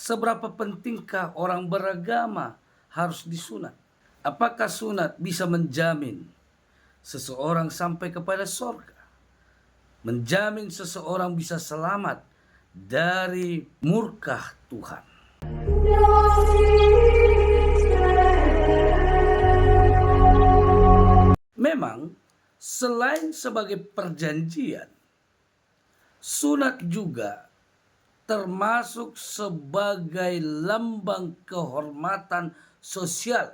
Seberapa pentingkah orang beragama harus disunat? Apakah sunat bisa menjamin seseorang sampai kepada sorga? Menjamin seseorang bisa selamat dari murka Tuhan? Memang, selain sebagai perjanjian, sunat juga termasuk sebagai lambang kehormatan sosial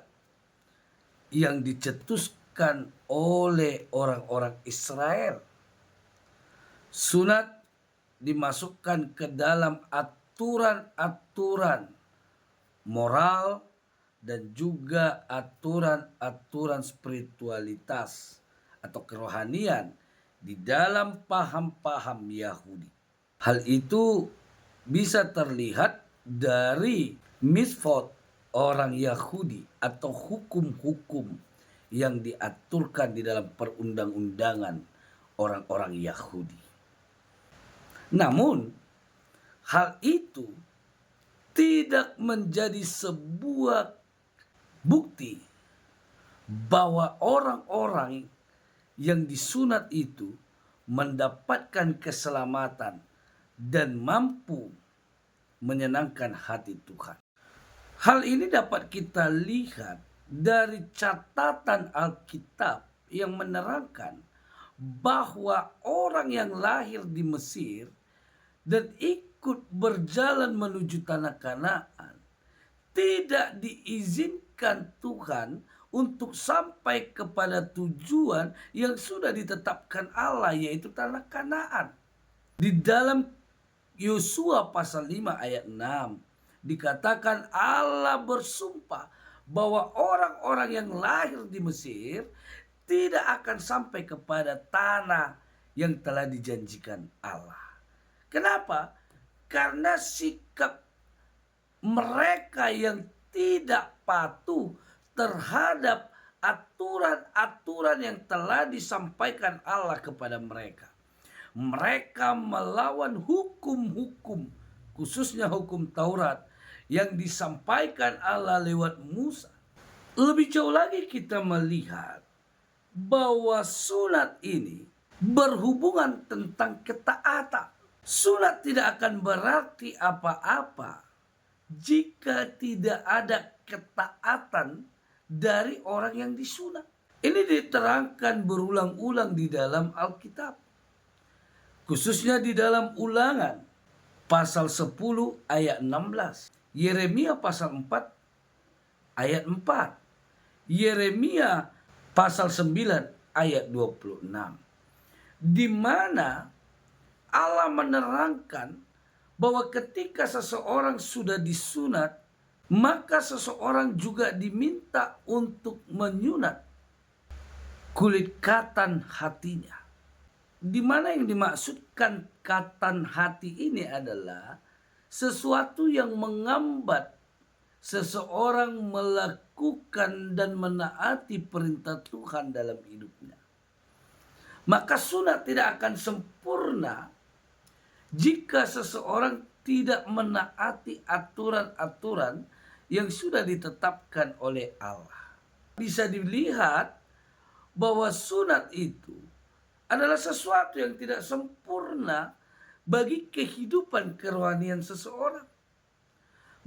yang dicetuskan oleh orang-orang Israel. Sunat dimasukkan ke dalam aturan-aturan moral dan juga aturan-aturan spiritualitas atau kerohanian di dalam paham-paham Yahudi. Hal itu bisa terlihat dari mitzvot orang Yahudi atau hukum-hukum yang diaturkan di dalam perundang-undangan orang-orang Yahudi. Namun, hal itu tidak menjadi sebuah bukti bahwa orang-orang yang disunat itu mendapatkan keselamatan dan mampu menyenangkan hati Tuhan. Hal ini dapat kita lihat dari catatan Alkitab yang menerangkan bahwa orang yang lahir di Mesir dan ikut berjalan menuju tanah Kanaan tidak diizinkan Tuhan untuk sampai kepada tujuan yang sudah ditetapkan Allah, yaitu tanah Kanaan. Di dalam Yosua pasal 5 ayat 6 dikatakan Allah bersumpah bahwa orang-orang yang lahir di Mesir tidak akan sampai kepada tanah yang telah dijanjikan Allah. Kenapa? Karena sikap mereka yang tidak patuh terhadap aturan-aturan yang telah disampaikan Allah kepada mereka. Mereka melawan hukum-hukum, khususnya hukum Taurat yang disampaikan Allah lewat Musa. Lebih jauh lagi kita melihat bahwa sunat ini berhubungan tentang ketaatan. Sunat tidak akan berarti apa-apa jika tidak ada ketaatan dari orang yang disunat. Ini diterangkan berulang-ulang di dalam Alkitab. Khususnya di dalam Ulangan pasal 10 ayat 16. Yeremia pasal 4 ayat 4. Yeremia pasal 9 ayat 26. Di mana Allah menerangkan bahwa ketika seseorang sudah disunat, maka seseorang juga diminta untuk menyunat kulit katan hatinya. Di mana yang dimaksudkan katan hati ini adalah sesuatu yang menghambat seseorang melakukan dan menaati perintah Tuhan dalam hidupnya. Maka sunat tidak akan sempurna jika seseorang tidak menaati aturan-aturan yang sudah ditetapkan oleh Allah. Bisa dilihat bahwa sunat itu adalah sesuatu yang tidak sempurna bagi kehidupan kerohanian seseorang.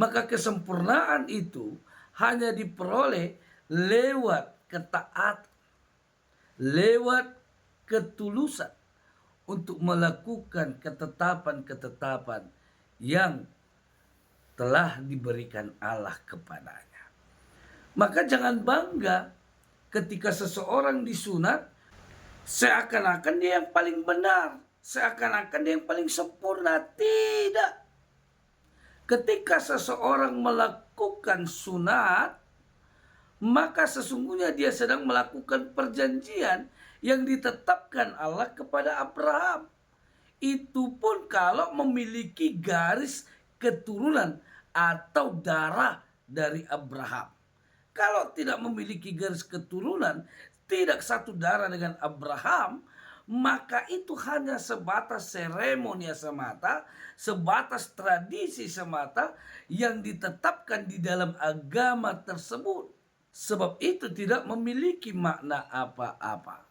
Maka kesempurnaan itu hanya diperoleh lewat ketaatan, lewat ketulusan untuk melakukan ketetapan-ketetapan yang telah diberikan Allah kepadanya. Maka jangan bangga ketika seseorang disunat seakan-akan dia yang paling benar, seakan-akan dia yang paling sempurna. Tidak. Ketika seseorang melakukan sunat, maka sesungguhnya dia sedang melakukan perjanjian yang ditetapkan Allah kepada Abraham. Itu pun kalau memiliki garis keturunan atau darah dari Abraham. Kalau tidak memiliki garis keturunan, tidak satu darah dengan Abraham, maka itu hanya sebatas seremonia semata, sebatas tradisi semata yang ditetapkan di dalam agama tersebut. Sebab itu tidak memiliki makna apa-apa.